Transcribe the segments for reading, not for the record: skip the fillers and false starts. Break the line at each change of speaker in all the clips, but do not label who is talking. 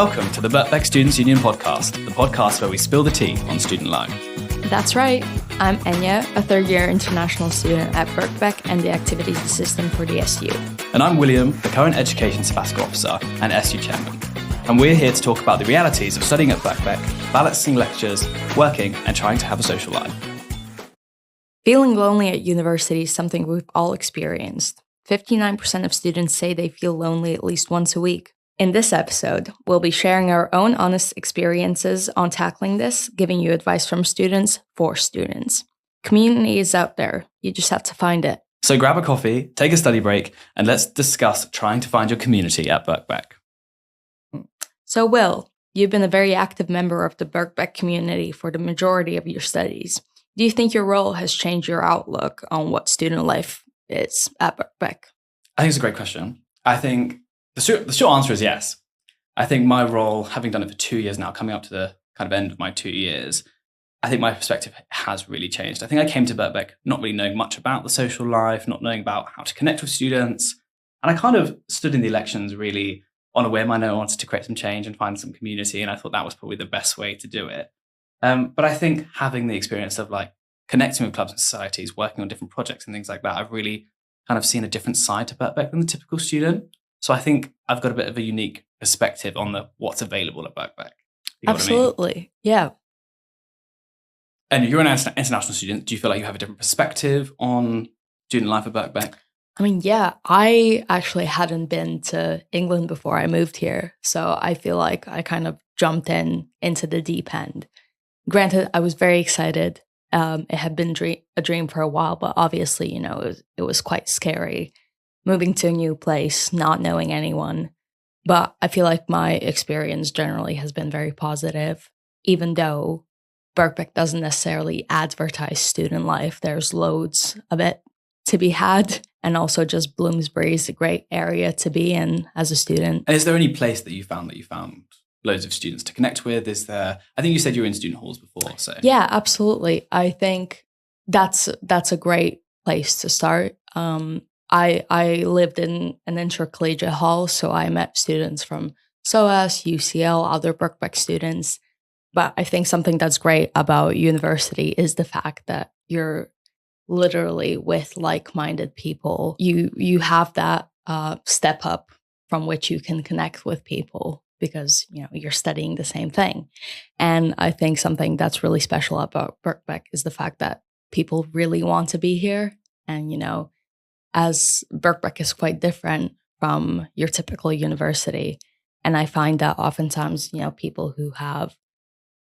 Welcome to the Birkbeck Student Union Podcast, the podcast where we spill the tea on student life.
That's right. I'm Enya, a third-year international student at Birkbeck and the activities assistant for the SU.
And I'm William, the current education sabbatical officer and SU chairman. And we're here to talk about the realities of studying at Birkbeck, balancing lectures, working, and trying to have a social life.
Feeling lonely at university is something we've all experienced. 59% of students say they feel lonely at least once a week. In this episode, we'll be sharing our own honest experiences on tackling this, giving you advice from students for students. Community is out there. You just have to find it.
So grab a coffee, take a study break, and let's discuss trying to find your community at Birkbeck.
So Will, you've been a very active member of the Birkbeck community for the majority of your studies. Do you think your role has changed your outlook on what student life is at Birkbeck?
I think it's a great question. I think the short answer is yes. I think my role, having done it for 2 years now, coming up to the kind of end of my 2 years, I think my perspective has really changed. I think I came to Birkbeck not really knowing much about the social life, not knowing about how to connect with students. And I kind of stood in the elections really on a whim. I know I wanted to create some change and find some community, and I thought that was probably the best way to do it. But I think having the experience of like connecting with clubs and societies, working on different projects and things like that, I've really kind of seen a different side to Birkbeck than the typical student. So I think I've got a bit of a unique perspective on what's available at Birkbeck. You know
Absolutely.
what I mean?
Yeah.
And you're an international student. Do you feel like you have a different perspective on student life at Birkbeck?
I mean, yeah, I actually hadn't been to England before I moved here. So I feel like I kind of jumped into the deep end. Granted, I was very excited. It had been a dream for a while, but obviously, it was quite scary. Moving to a new place, not knowing anyone. But I feel like my experience generally has been very positive. Even though Birkbeck doesn't necessarily advertise student life, there's loads of it to be had. And also just Bloomsbury is a great area to be in as a student.
And is there any place that you found loads of students to connect with? I think you said you were in student halls before. So
yeah, absolutely. I think that's a great place to start. I lived in an intercollegiate hall, so I met students from SOAS, UCL, other Birkbeck students. But I think something that's great about university is the fact that you're literally with like-minded people. You have that step up from which you can connect with people because you're studying the same thing. And I think something that's really special about Birkbeck is the fact that people really want to be here. And as Birkbeck is quite different from your typical university. And I find that oftentimes, people who have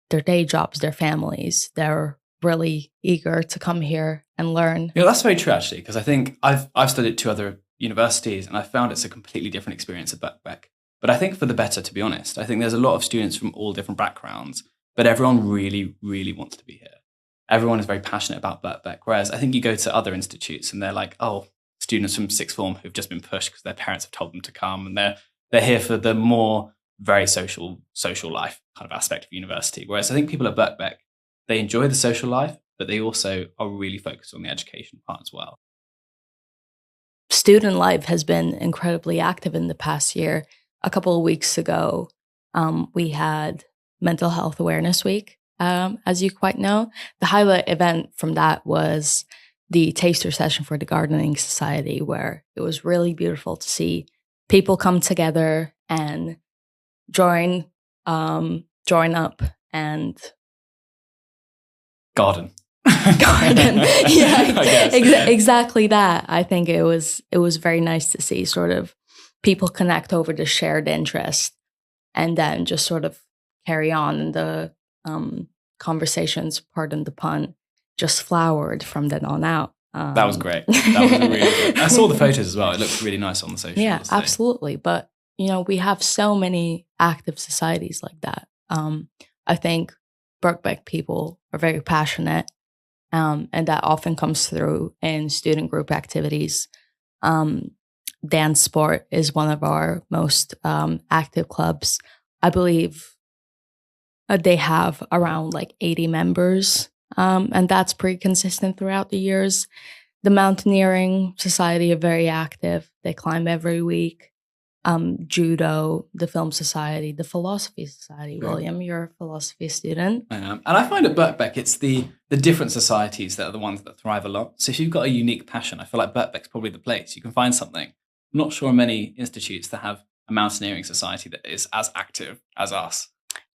their day jobs, their families, they're really eager to come here and learn.
That's very true, actually, because I think I've studied at 2 other universities and I found it's a completely different experience at Birkbeck. But I think for the better, to be honest. I think there's a lot of students from all different backgrounds, but everyone really, really wants to be here. Everyone is very passionate about Birkbeck, whereas I think you go to other institutes and they're like, oh, students from sixth form who've just been pushed because their parents have told them to come, and they're here for the more very social life kind of aspect of university. Whereas I think people at Birkbeck, they enjoy the social life, but they also are really focused on the education part as well.
Student life has been incredibly active in the past year. A couple of weeks ago, we had Mental Health Awareness Week, as you quite know. The highlight event from that was the taster session for the Gardening Society, where it was really beautiful to see people come together and join up and
garden.
Yeah, exactly that. I think it was very nice to see sort of people connect over the shared interest and then just sort of carry on, and the conversations, pardon the pun, just flowered from then on out.
That was great. That was really good. I saw the photos as well. It looked really nice on the socials.
Yeah, absolutely. But, we have so many active societies like that. I think Birkbeck people are very passionate, and that often comes through in student group activities. Dance sport is one of our most active clubs. I believe they have around 80 members. And that's pretty consistent throughout the years. The Mountaineering Society are very active. They climb every week. judo, the film society, the philosophy society.
Yeah.
William, you're a philosophy student.
I am. And I find at Birkbeck, it's the different societies that are the ones that thrive a lot. So if you've got a unique passion, I feel like Birkbeck's probably the place. You can find something. I'm not sure many institutes that have a mountaineering society that is as active as us.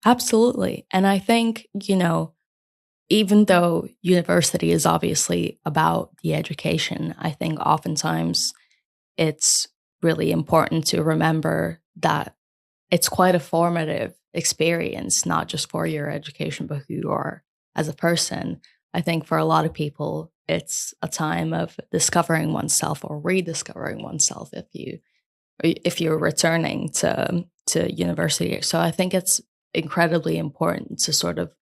Absolutely. And I think, even though university is obviously about the education, I think oftentimes it's really important to remember that it's quite a formative experience, not just for your education, but who you are as a person. I think for a lot of people, it's a time of discovering oneself or rediscovering oneself if you're returning to university. So I think it's incredibly important to sort of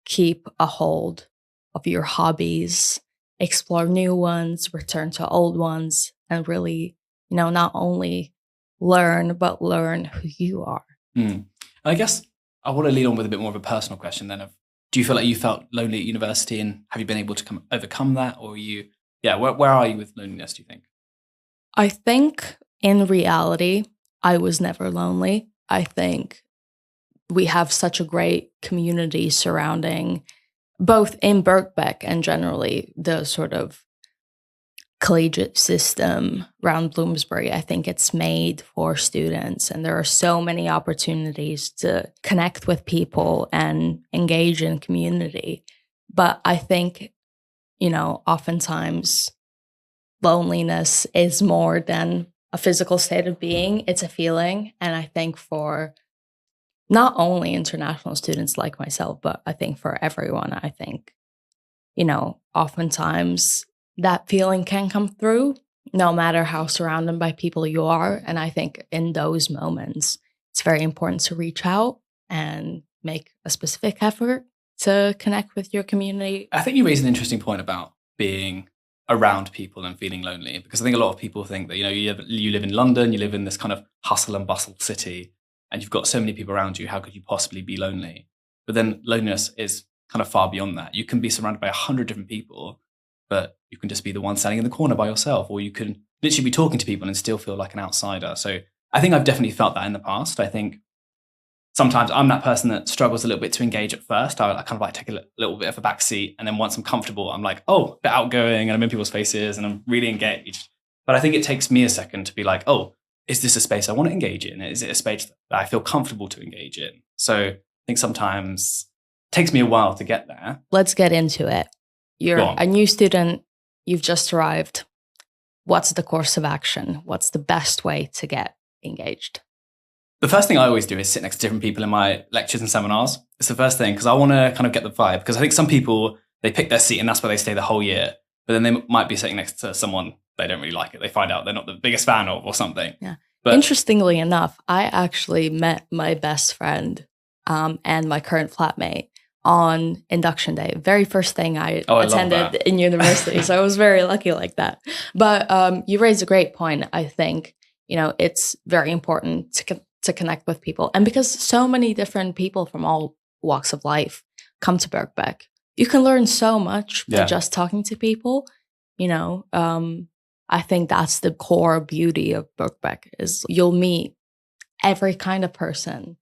keep a hold of your hobbies, explore new ones, return to old ones, and really, not only learn, but learn who you are.
I guess I want to lead on with a bit more of a personal question then of, do you feel like you felt lonely at university, and have you been able to overcome that? Or where are you with loneliness, do you think?
I think in reality, I was never lonely. I think we have such a great community surrounding both in Birkbeck and generally the sort of collegiate system around Bloomsbury. I think it's made for students, and there are so many opportunities to connect with people and engage in community. But I think, oftentimes loneliness is more than a physical state of being. It's a feeling. And I think for not only international students like myself, but I think for everyone, I think, oftentimes that feeling can come through no matter how surrounded by people you are. And I think in those moments, it's very important to reach out and make a specific effort to connect with your community.
I think you raised an interesting point about being around people and feeling lonely, because I think a lot of people think that, you live in London, you live in this kind of hustle and bustle city, and you've got so many people around you, how could you possibly be lonely? But then loneliness is kind of far beyond that. You can be surrounded by 100 different people, but you can just be the one standing in the corner by yourself, or you can literally be talking to people and still feel like an outsider. So I think I've definitely felt that in the past. I think sometimes I'm that person that struggles a little bit to engage at first. I kind of like take a little bit of a back seat, and then once I'm comfortable, I'm like, a bit outgoing, and I'm in people's faces and I'm really engaged. But I think it takes me a second to be like, is this a space I want to engage in? Is it a space that I feel comfortable to engage in? So I think sometimes it takes me a while to get there.
Let's get into it. You're a new student. You've just arrived. What's the course of action? What's the best way to get engaged?
The first thing I always do is sit next to different people in my lectures and seminars. It's the first thing, because I want to kind of get the vibe. Because I think some people, they pick their seat and that's where they stay the whole year. But then they might be sitting next to someone they don't really like it. They find out they're not the biggest fan of or something.
Yeah.
But
interestingly enough, I actually met my best friend and my current flatmate on induction day. Very first thing I attended in university. So I was very lucky like that. But you raised a great point. I think, it's very important to connect with people. And because so many different people from all walks of life come to Birkbeck, you can learn so much by just talking to people. I think that's the core beauty of Birkbeck is you'll meet every kind of person.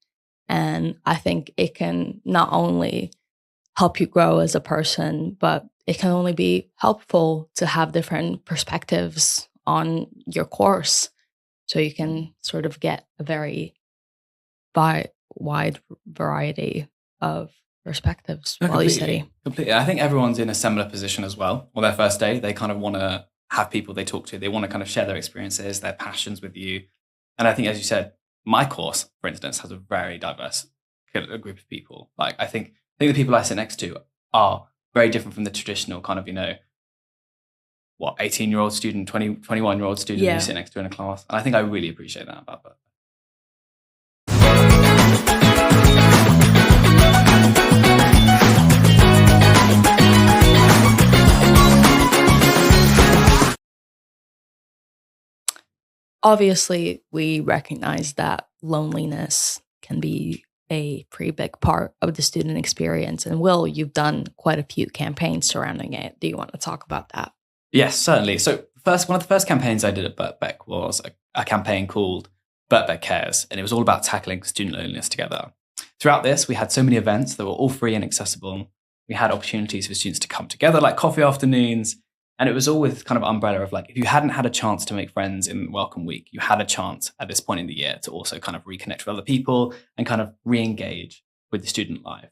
And I think it can not only help you grow as a person, but it can only be helpful to have different perspectives on your course. So you can sort of get a very wide variety of perspectives while you study.
Completely. I think everyone's in a similar position as well. On their first day, they kind of want to have people they talk to. They want to kind of share their experiences, their passions with you. And I think, as you said, my course, for instance, has a very diverse group of people. Like, I think the people I sit next to are very different from the traditional kind of, 18-year-old student, 21-year-old student you sit next to in a class. And I think I really appreciate that about that.
Obviously, we recognize that loneliness can be a pretty big part of the student experience. And Will, you've done quite a few campaigns surrounding it. Do you want to talk about that?
Yes, certainly. So one of the first campaigns I did at Birkbeck was a campaign called Birkbeck Cares, and it was all about tackling student loneliness together. Throughout this, we had so many events that were all free and accessible. We had opportunities for students to come together, like coffee afternoons, and it was all with kind of umbrella of like, if you hadn't had a chance to make friends in Welcome Week, you had a chance at this point in the year to also kind of reconnect with other people and kind of re-engage with the student life.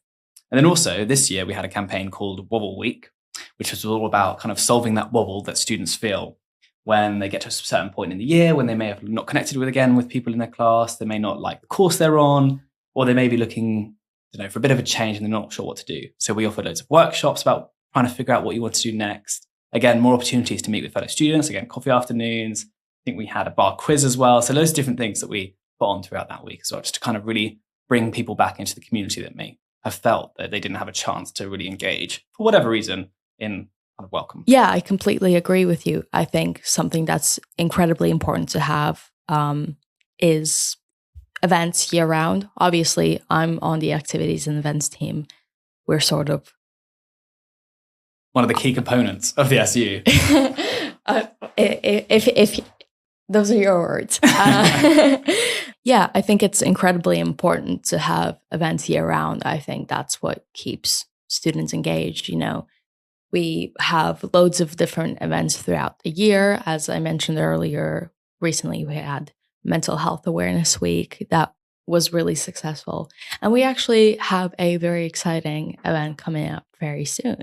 And then also this year, we had a campaign called Wobble Week, which was all about kind of solving that wobble that students feel when they get to a certain point in the year, when they may have not connected with people in their class, they may not like the course they're on, or they may be looking, for a bit of a change and they're not sure what to do. So we offered loads of workshops about trying to figure out what you want to do next. Again, more opportunities to meet with fellow students. Again, coffee afternoons. I think we had a bar quiz as well. So loads of different things that we put on throughout that week as well, just to kind of really bring people back into the community that may have felt that they didn't have a chance to really engage for whatever reason in kind of Welcome.
Yeah, I completely agree with you. I think something that's incredibly important to have is events year round. Obviously, I'm on the activities and events team. We're sort of
one of the key components of the SU.
if those are your words. Yeah, I think it's incredibly important to have events year round. I think that's what keeps students engaged. We have loads of different events throughout the year. As I mentioned earlier, recently we had Mental Health Awareness Week that was really successful. And we actually have a very exciting event coming up very soon,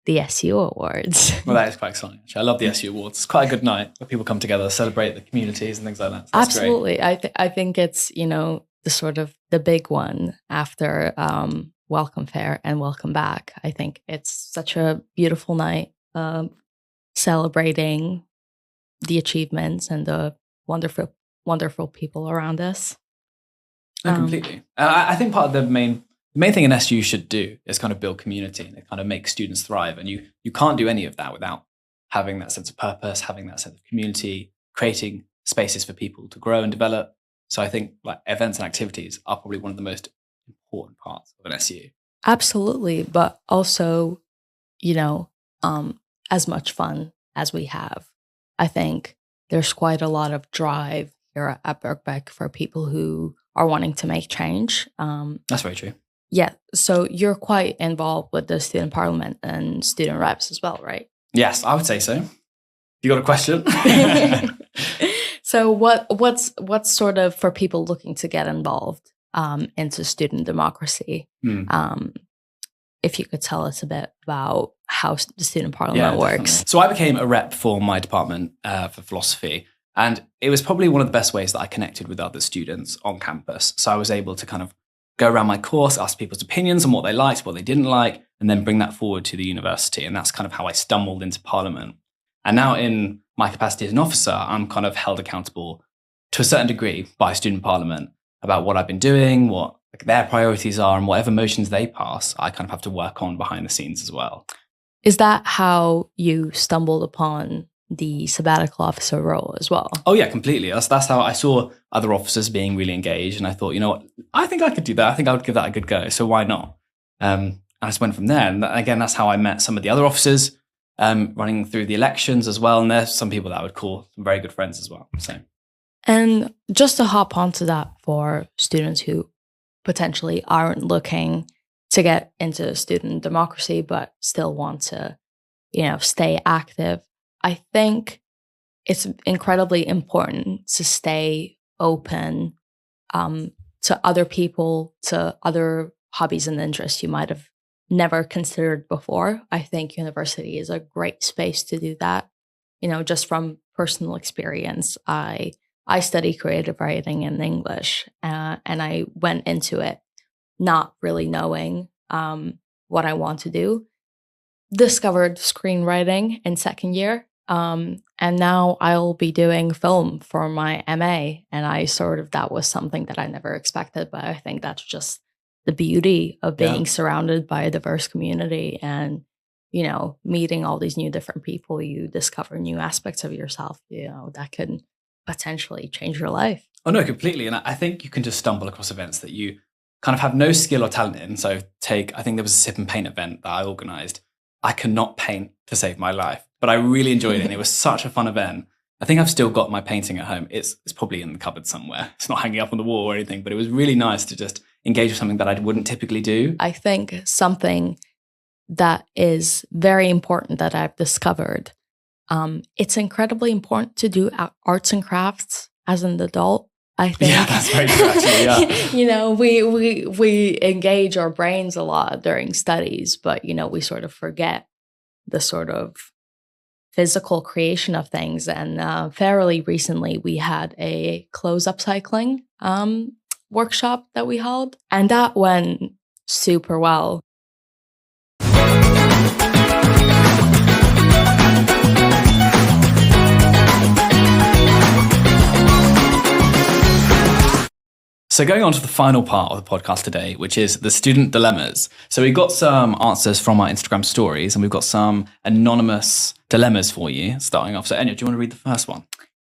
the SU Awards.
Well, that is quite exciting. Actually. I love the SU Awards. It's quite a good night where people come together, celebrate the communities and things like that. So that's
absolutely.
Great.
I think it's, the sort of the big one after Welcome Fair and Welcome Back. I think it's such a beautiful night celebrating the achievements and the wonderful people around us.
No, completely. I think part of the main thing an SU should do is kind of build community and kind of make students thrive. And you can't do any of that without having that sense of purpose, having that sense of community, creating spaces for people to grow and develop. So I think like events and activities are probably one of the most important parts of an SU.
Absolutely. But also, as much fun as we have, I think there's quite a lot of drive here at Birkbeck for people who are wanting to make change.
That's very true.
Yeah. So you're quite involved with the student parliament and student reps as well, right?
Yes, I would say so. You got a question?
So what's sort of for people looking to get involved into student democracy? If you could tell us a bit about how the student parliament works.
Definitely. So I became a rep for my department for philosophy. And it was probably one of the best ways that I connected with other students on campus. So I was able to kind of go around my course, ask people's opinions on what they liked, what they didn't like, and then bring that forward to the university. And that's kind of how I stumbled into Parliament. And now in my capacity as an officer, I'm kind of held accountable to a certain degree by Student Parliament about what I've been doing, what their priorities are, and whatever motions they pass, I kind of have to work on behind the scenes as well.
Is that how you stumbled upon the sabbatical officer role as well?
Oh yeah, completely. That's how I saw other officers being really engaged, and I thought, you know what, I think I could do that. I think I would give that a good go. So why not? I just went from there, and again, that's how I met some of the other officers running through the elections as well. And there's some people that I would call some very good friends as well. So,
and just to hop onto that for students who potentially aren't looking to get into student democracy but still want to, stay active. I think it's incredibly important to stay open to other people, to other hobbies and interests you might have never considered before. I think university is a great space to do that. Just from personal experience, I study creative writing and English, and I went into it not really knowing what I want to do. Discovered screenwriting in second year. And now I'll be doing film for my MA. And that was something that I never expected, but I think that's just the beauty of being surrounded by a diverse community and, meeting all these new different people. You discover new aspects of yourself, that can potentially change your life.
Oh no, completely. And I think you can just stumble across events that you kind of have no skill or talent in. So I think there was a sip and paint event that I organized. I cannot paint to save my life, but I really enjoyed it. And it was such a fun event. I think I've still got my painting at home. It's probably in the cupboard somewhere. It's not hanging up on the wall or anything, but it was really nice to just engage with something that I wouldn't typically do.
I think something that is very important that I've discovered, it's incredibly important to do arts and crafts as an adult. I think.
Yeah, that's very true, actually, yeah.
You know, we engage our brains a lot during studies, but, you know, we sort of forget the sort of physical creation of things. And fairly recently, we had a clothes upcycling workshop that we held, and that went super well.
So going on to the final part of the podcast today, which is the student dilemmas. So we've got some answers from our Instagram stories, and we've got some anonymous dilemmas for you starting off. So Enya, do you want to read the first one?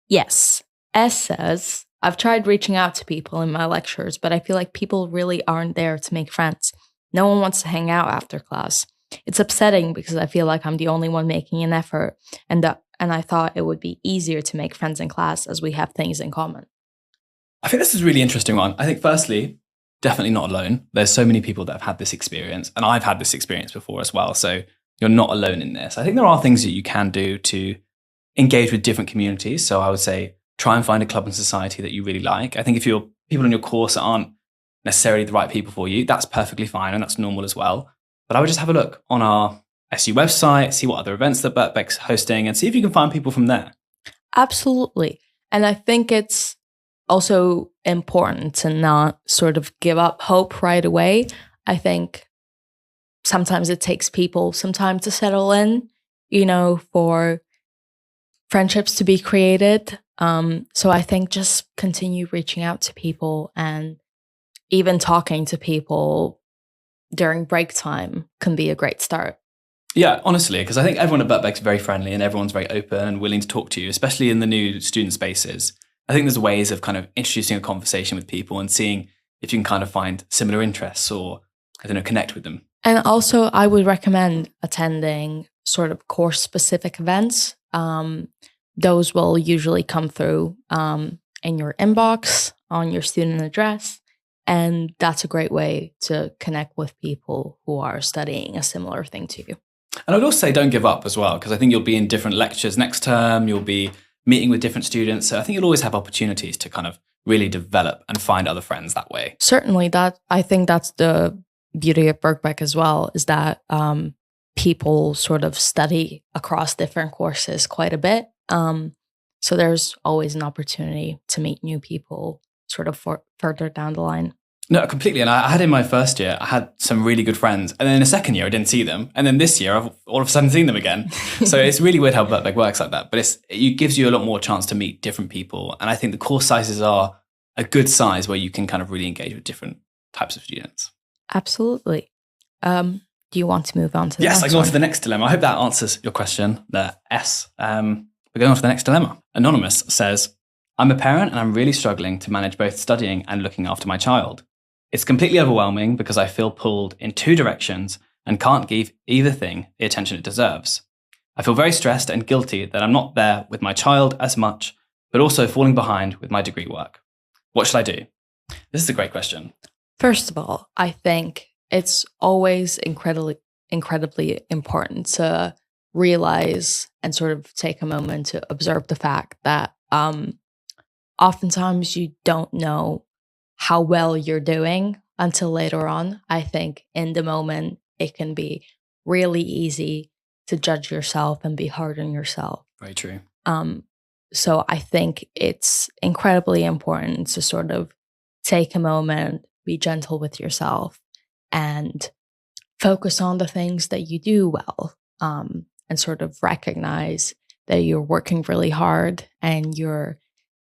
Yes. S says, I've tried reaching out to people in my lectures, but I feel like people really aren't there to make friends. No one wants to hang out after class. It's upsetting because I feel like I'm the only one making an effort, and I thought it would be easier to make friends in class as we have things in common.
I think this is a really interesting one. I think firstly, definitely not alone. There's so many people that have had this experience, and I've had this experience before as well. So you're not alone in this. I think there are things that you can do to engage with different communities. So I would say try and find a club and society that you really like. I think if you're people in your course that aren't necessarily the right people for you, that's perfectly fine and that's normal as well. But I would just have a look on our SU website, see what other events that Birkbeck's hosting, and see if you can find people from there.
Absolutely. And I think it's also important to not sort of give up hope right away. I think sometimes it takes people some time to settle in, you know, for friendships to be created. So I think just continue reaching out to people, and even talking to people during break time can be a great start.
Yeah, honestly, because I think everyone at Birkbeck's very friendly and everyone's very open and willing to talk to you, especially in the new student spaces. I think there's ways of kind of introducing a conversation with people and seeing if you can kind of find similar interests or, I don't know, connect with them.
And also, I would recommend attending sort of course-specific events. Those will usually come through in your inbox, on your student address. And that's a great way to connect with people who are studying a similar thing to you.
And I'd also say don't give up as well, because I think you'll be in different lectures next term, you'll be meeting with different students. So I think you'll always have opportunities to kind of really develop and find other friends that way.
Certainly, I think that's the beauty of Birkbeck as well, is that people sort of study across different courses quite a bit. So there's always an opportunity to meet new people sort of further down the line.
No, completely. And I had in my first year, I had some really good friends. And then in the second year, I didn't see them. And then this year, I've all of a sudden seen them again. So it's really weird how Birkbeck works like that. But it gives you a lot more chance to meet different people. And I think the course sizes are a good size where you can kind of really engage with different types of students.
Absolutely. Do you want to move on to the next one?
Yes, I go on to the next dilemma. I hope that answers your question, the S. We're going on to the next dilemma. Anonymous says, I'm a parent and I'm really struggling to manage both studying and looking after my child. It's completely overwhelming because I feel pulled in two directions and can't give either thing the attention it deserves. I feel very stressed and guilty that I'm not there with my child as much, but also falling behind with my degree work. What should I do? This is a great question.
First of all, I think it's always incredibly important to realize and sort of take a moment to observe the fact that oftentimes you don't know how well you're doing until later on. I think in the moment, it can be really easy to judge yourself and be hard on yourself.
Very true.
So I think it's incredibly important to sort of take a moment, be gentle with yourself, and focus on the things that you do well, and sort of recognize that you're working really hard and you're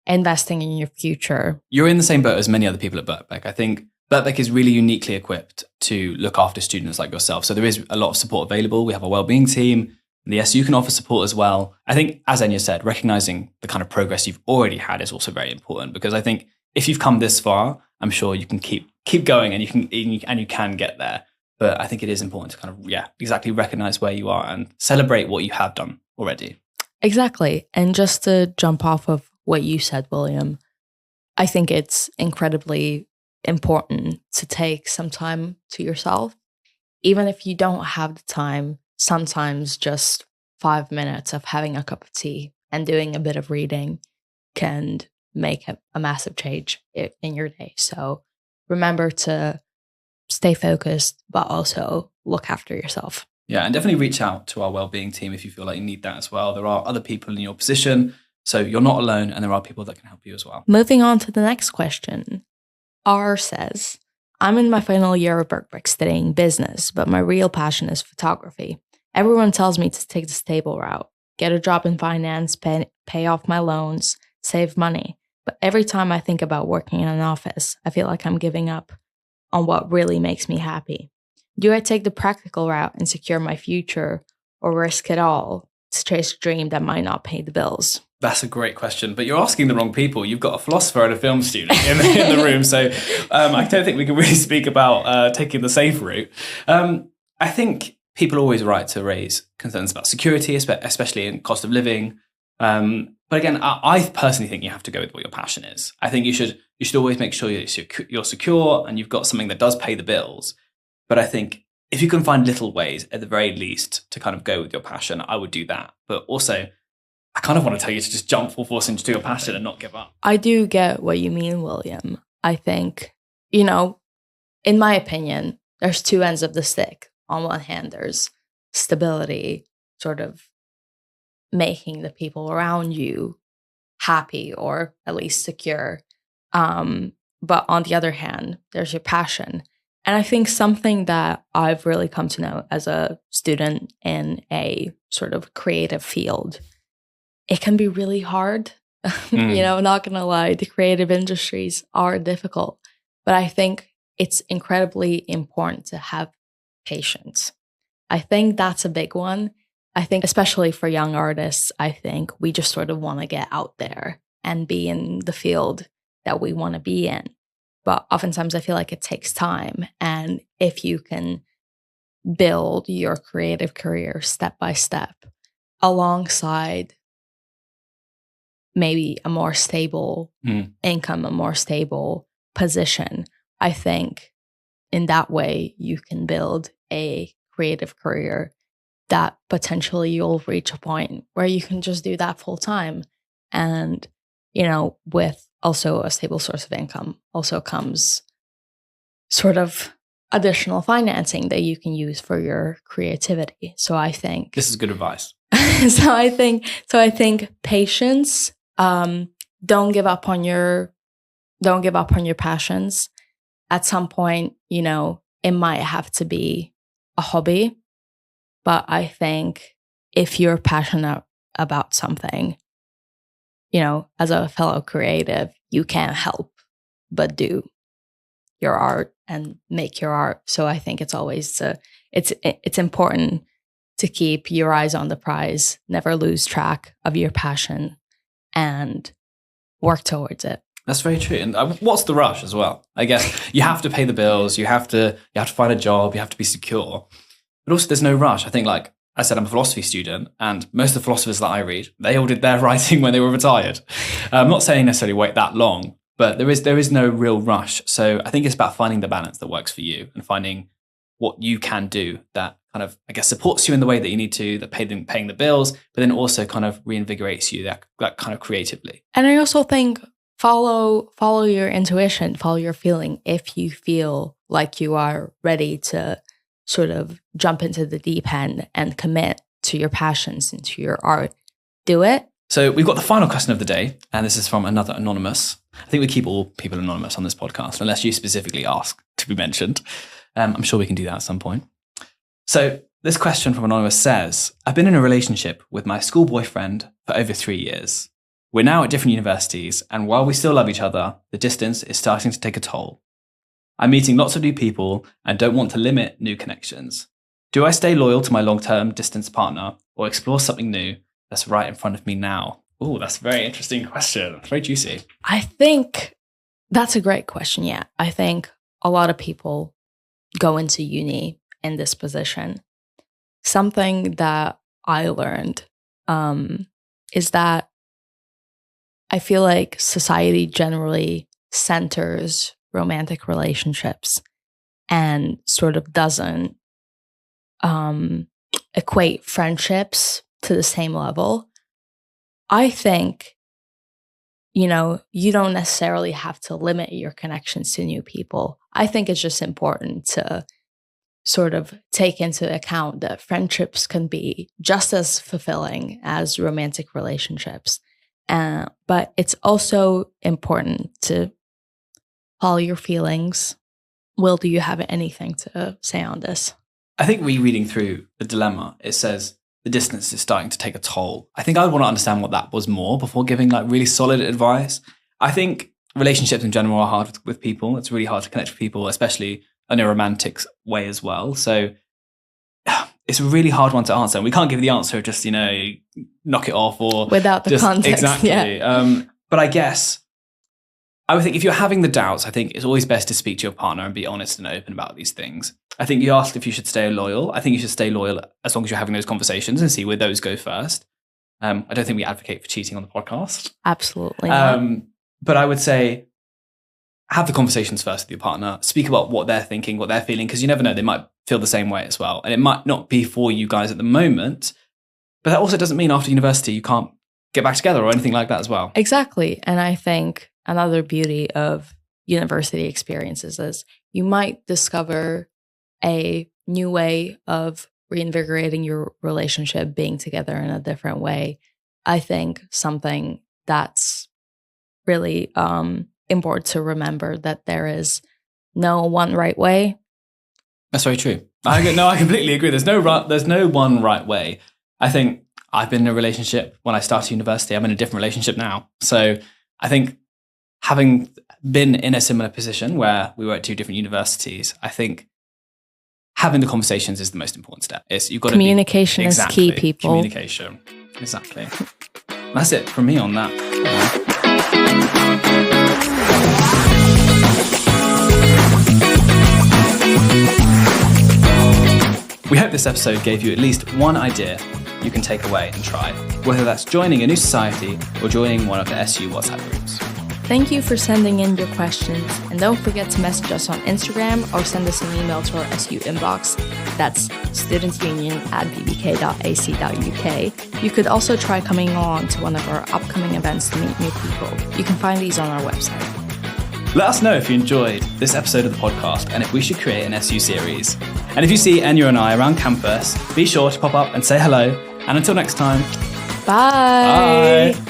investing in your future.
You're in the same boat as many other people at Birkbeck. I think Birkbeck is really uniquely equipped to look after students like yourself. So there is a lot of support available. We have a wellbeing team. The SU can offer support as well. I think, as Enya said, recognizing the kind of progress you've already had is also very important, because I think if you've come this far, I'm sure you can keep going and you can get there. But I think it is important to kind of, exactly recognize where you are and celebrate what you have done already.
Exactly. And just to jump off of what you said, William, I think it's incredibly important to take some time to yourself. Even if you don't have the time, sometimes just 5 minutes of having a cup of tea and doing a bit of reading can make a massive change in your day. So remember to stay focused, but also look after yourself.
Yeah, and definitely reach out to our wellbeing team if you feel like you need that as well. There are other people in your position, so you're not alone, and there are people that can help you as well.
Moving on to the next question. R says, I'm in my final year of Birkbeck studying business, but my real passion is photography. Everyone tells me to take the stable route, get a job in finance, pay off my loans, save money. But every time I think about working in an office, I feel like I'm giving up on what really makes me happy. Do I take the practical route and secure my future, or risk it all to chase a dream that might not pay the bills?
That's a great question, but you're asking the wrong people. You've got a philosopher and a film student in the room, so I don't think we can really speak about taking the safe route. I think people are always right to raise concerns about security, especially in cost of living. But again, I personally think you have to go with what your passion is. I think you should always make sure you're secure and you've got something that does pay the bills. But I think if you can find little ways, at the very least, to kind of go with your passion, I would do that. But also, I kind of want to tell you to just jump full force into your passion and not give up.
I do get what you mean, William. I think, in my opinion, there's two ends of the stick. On one hand, there's stability, sort of making the people around you happy or at least secure. But on the other hand, there's your passion. And I think something that I've really come to know as a student in a sort of creative field, it can be really hard. Not gonna lie, the creative industries are difficult. But I think it's incredibly important to have patience. I think that's a big one. I think especially for young artists, I think we just sort of want to get out there and be in the field that we want to be in. But oftentimes I feel like it takes time. And if you can build your creative career step by step alongside maybe a more stable income, a more stable position, I think in that way you can build a creative career that potentially you'll reach a point where you can just do that full time. And, with also a stable source of income also comes sort of additional financing that you can use for your creativity. So I think
this is good advice.
so I think patience, don't give up on your passions. At some point, it might have to be a hobby, but I think if you're passionate about something, as a fellow creative, you can't help but do your art and make your art. So I think it's always it's important to keep your eyes on the prize, never lose track of your passion, and work towards it.
That's very true. And what's the rush as well? I guess you have to pay the bills, you have to find a job, you have to be secure. But also there's no rush. I think, like I said, I'm a philosophy student, and most of the philosophers that I read, they all did their writing when they were retired. I'm not saying necessarily wait that long, but there is no real rush. So I think it's about finding the balance that works for you and finding what you can do that kind of, I guess, supports you in the way that you need to, that paying the bills, but then also kind of reinvigorates you that kind of creatively.
And I also think follow your intuition, follow your feeling. If you feel like you are ready to sort of jump into the deep end and commit to your passions and to your art, do it.
So we've got the final question of the day, and this is from another anonymous. I think we keep all people anonymous on this podcast, unless you specifically ask to be mentioned. I'm sure we can do that at some point. So this question from anonymous says, I've been in a relationship with my school boyfriend for over 3 years. We're now at different universities, and while we still love each other, the distance is starting to take a toll. I'm meeting lots of new people and don't want to limit new connections. Do I stay loyal to my long-term distance partner or explore something new that's right in front of me now? Oh, that's a very interesting question. Very juicy.
I think that's a great question. Yeah. I think a lot of people go into uni in this position. Something that I learned is that I feel like society generally centers romantic relationships and sort of doesn't equate friendships to the same level. I think, you don't necessarily have to limit your connections to new people. I think it's just important to sort of take into account that friendships can be just as fulfilling as romantic relationships. But it's also important to follow your feelings. Will, do you have anything to say on this?
I think rereading through the dilemma, it says the distance is starting to take a toll. I think I would want to understand what that was more before giving like really solid advice. I think relationships in general are hard with people. It's really hard to connect with people, especially in a romantic way as well. So it's a really hard one to answer. We can't give the answer of just, knock it off or
without the context.
Exactly.
Yeah.
But I guess I would think if you're having the doubts, I think it's always best to speak to your partner and be honest and open about these things. I think you asked if you should stay loyal. I think you should stay loyal as long as you're having those conversations and see where those go first. I don't think we advocate for cheating on the podcast.
Absolutely not.
But I would say have the conversations first with your partner. Speak about what they're thinking, what they're feeling, because you never know, they might feel the same way as well. And it might not be for you guys at the moment, but that also doesn't mean after university you can't get back together or anything like that as well.
Exactly. And I think another beauty of university experiences is you might discover a new way of reinvigorating your relationship, being together in a different way. I think something that's really important to remember, that there is no one right way.
That's very true. I completely agree. There's no one right way. I think I've been in a relationship when I started university. I'm in a different relationship now. So I think having been in a similar position where we were at two different universities, I think having the conversations is the most important step. You've got
communication is key, people.
Communication. Exactly. That's it from me on that. We hope this episode gave you at least one idea you can take away and try, whether that's joining a new society or joining one of the SU WhatsApp groups.
Thank you for sending in your questions, and don't forget to message us on Instagram or send us an email to our SU inbox. That's studentsunion@bbk.ac.uk. You could also try coming along to one of our upcoming events to meet new people. You can find these on our website.
Let us know if you enjoyed this episode of the podcast and if we should create an SU series. And if you see Enya and I around campus, be sure to pop up and say hello. And until next time,
bye.
Bye.